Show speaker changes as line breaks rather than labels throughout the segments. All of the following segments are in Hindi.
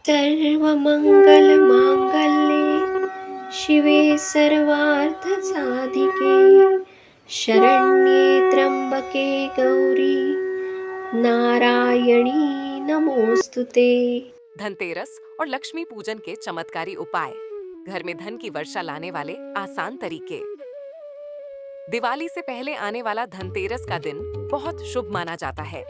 सर्वमङ्गलमाङ्गल्ये शिवे सर्वार्थसाधिके शरण्ये त्र्यम्बके गौरी नारायणी नमोस्तुते।
धनतेरस और लक्ष्मी पूजन के चमत्कारी उपाय, घर में धन की वर्षा लाने वाले आसान तरीके। दिवाली से पहले आने वाला धनतेरस का दिन बहुत शुभ माना जाता है।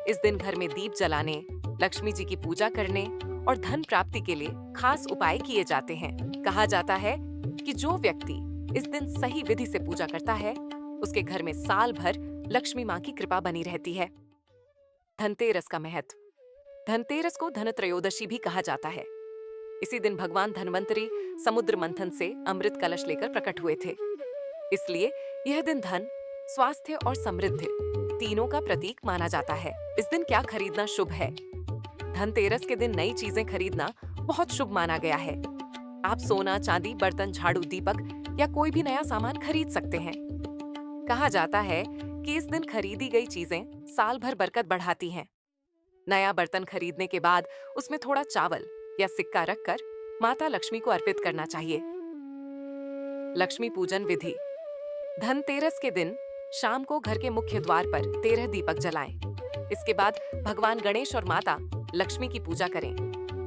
इस दिन घर में दीप जलाने, लक्ष्मी जी की पूजा करने और धन प्राप्ति के लिए खास उपाय किए जाते हैं। कहा जाता है कि जो व्यक्ति इस दिन सही विधि से पूजा करता है, उसके घर में साल भर लक्ष्मी माँ की कृपा बनी रहती है। धनतेरस का महत्व। धनतेरस को धनत्रयोदशी भी कहा जाता है। इसी दिन भगवान धन्वंतरी समुद्र मंथन से अमृत कलश लेकर प्रकट हुए थे। इसलिए यह दिन धन, स्वास्थ्य और समृद्धि तीनों का प्रतीक माना जाता है। इस दिन क्या खरीदना शुभ है? धनतेरस के दिन नई चीजें खरीदना बहुत शुभ माना गया है। आप सोना, चांदी, बर्तन, झाड़ू, दीपक या कोई भी नया सामान खरीद सकते हैं। कहा जाता है कि इस दिन खरीदी गई चीजें साल भर बरकत बढ़ाती हैं। नया बर्तन खरीदने के बाद उसमें थोड़ा चावल या सिक्का रखकर माता लक्ष्मी को अर्पित करना चाहिए। लक्ष्मी पूजन विधि। धनतेरस के दिन शाम को घर के मुख्य द्वार पर 13 दीपक जलाएं। इसके बाद भगवान गणेश और माता लक्ष्मी की पूजा करें।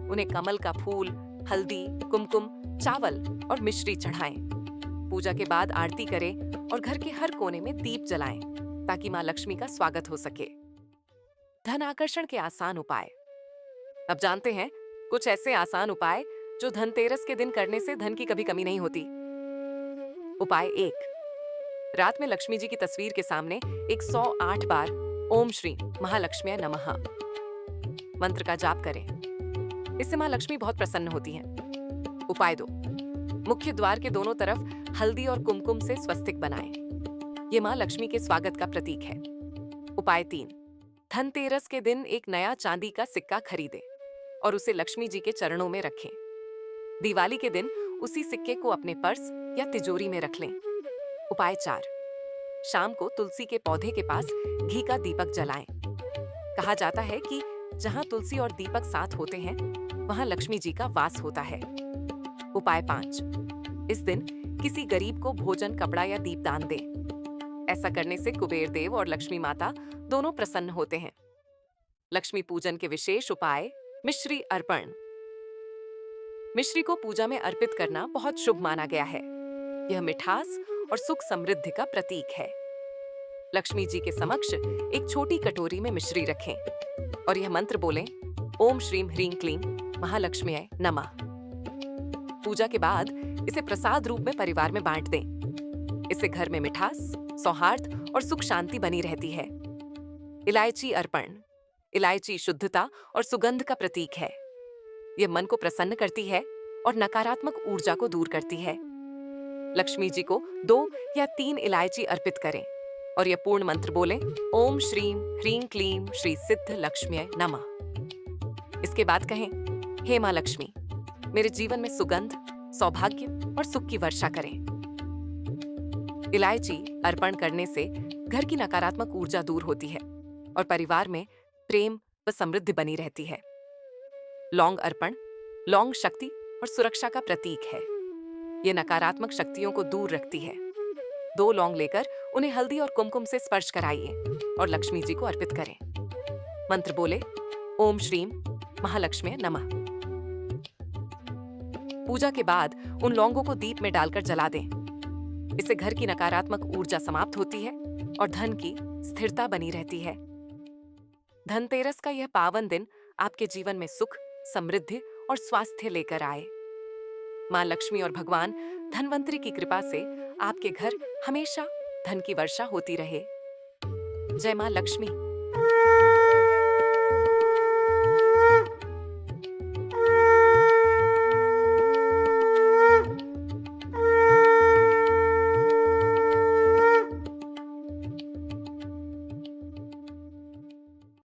उन्हें कमल का फूल, हल्दी, कुमकुम, चावल और मिश्री चढ़ाएं। पूजा के बाद आरती करें और घर के हर कोने में दीप जलाएं ताकि मां लक्ष्मी का स्वागत हो सके। धन आकर्षण के आसान उपाय। अब जानते हैं कुछ ऐसे आसान उपाय जो धनतेरस के दिन करने से धन की कभी कमी नहीं होती। उपाय 1। रात में लक्ष्मी जी की तस्वीर के सामने 108 बार ओम श्री महालक्ष्म्यै नमः मंत्र का जाप करें। इससे मां लक्ष्मी बहुत प्रसन्न होती हैं। उपाय 2। मुख्य द्वार के दोनों तरफ हल्दी और कुमकुम से स्वस्तिक बनाएं। ये मां लक्ष्मी के स्वागत का प्रतीक है। उपाय 3। धनतेरस के दिन एक नया चांदी का सिक्का खरीदें और उसे लक्ष्मी जी के चरणों में रखें। दिवाली के दिन उसी सिक्के को अपने पर्स या तिजोरी में रख लें। उपाय 4। शाम को तुलसी के पौधे के पास घी का दीपक जलाएं। कहा जाता है कि जहां तुलसी और दीपक साथ होते हैं, वहां लक्ष्मी जी का वास होता है। उपाय 5। इस दिन किसी गरीब को भोजन, कपड़ा या दीप दान दें। ऐसा करने से कुबेर देव और लक्ष्मी माता दोनों प्रसन्न होते हैं। लक्ष्मी पूजन के विशेष उपाय। मिश्री अर्पण। मिश्री को पूजा में अर्पित करना बहुत शुभ माना गया है। यह मिठास और सुख समृद्धि का प्रतीक है। लक्ष्मी जी के समक्ष एक छोटी कटोरी में मिश्री रखें और यह मंत्र बोलें, ओम श्रीम ह्रीं क्लीं महालक्ष्म्यै नमः। पूजा के बाद इसे प्रसाद रूप में परिवार में बांट दें। इससे घर में मिठास, सौहार्द और सुख शांति बनी रहती है। इलायची अर्पण। इलायची शुद्धता और सुगंध का प्रतीक है। यह मन को प्रसन्न करती है और नकारात्मक ऊर्जा को दूर करती है। लक्ष्मी जी को 2 या 3 इलायची अर्पित करें और यह पूर्ण मंत्र बोलें, ओम श्रीम ह्रीं क्लीं श्री सिद्ध लक्ष्म्यै नमः। इसके बाद कहें, हे मां लक्ष्मी, मेरे जीवन में सुगंध, सौभाग्य और सुख की वर्षा करें। इलायची अर्पण करने से घर की नकारात्मक ऊर्जा दूर होती है और परिवार में प्रेम व समृद्धि बनी रहती है। लौंग अर्पण। लौंग शक्ति और सुरक्षा का प्रतीक है। यह नकारात्मक शक्तियों को दूर रखती है। 2 लौंग लेकर उन्हें हल्दी और कुमकुम से स्पर्श कराइए और लक्ष्मी जी को अर्पित करें। मंत्र बोले, ओम श्रीम महालक्ष्म्यै नमः। पूजा के बाद उन लौंगों को दीप में डालकर जला दें। इससे घर की नकारात्मक ऊर्जा समाप्त होती है और धन की स्थिरता बनी रहती है। धनतेरस का यह पावन दिन आपके जीवन में सुख, समृद्धि और स्वास्थ्य लेकर आए। मां लक्ष्मी और भगवान धन्वंतरी की कृपा से आपके घर हमेशा धन की वर्षा होती रहे। जय मां लक्ष्मी।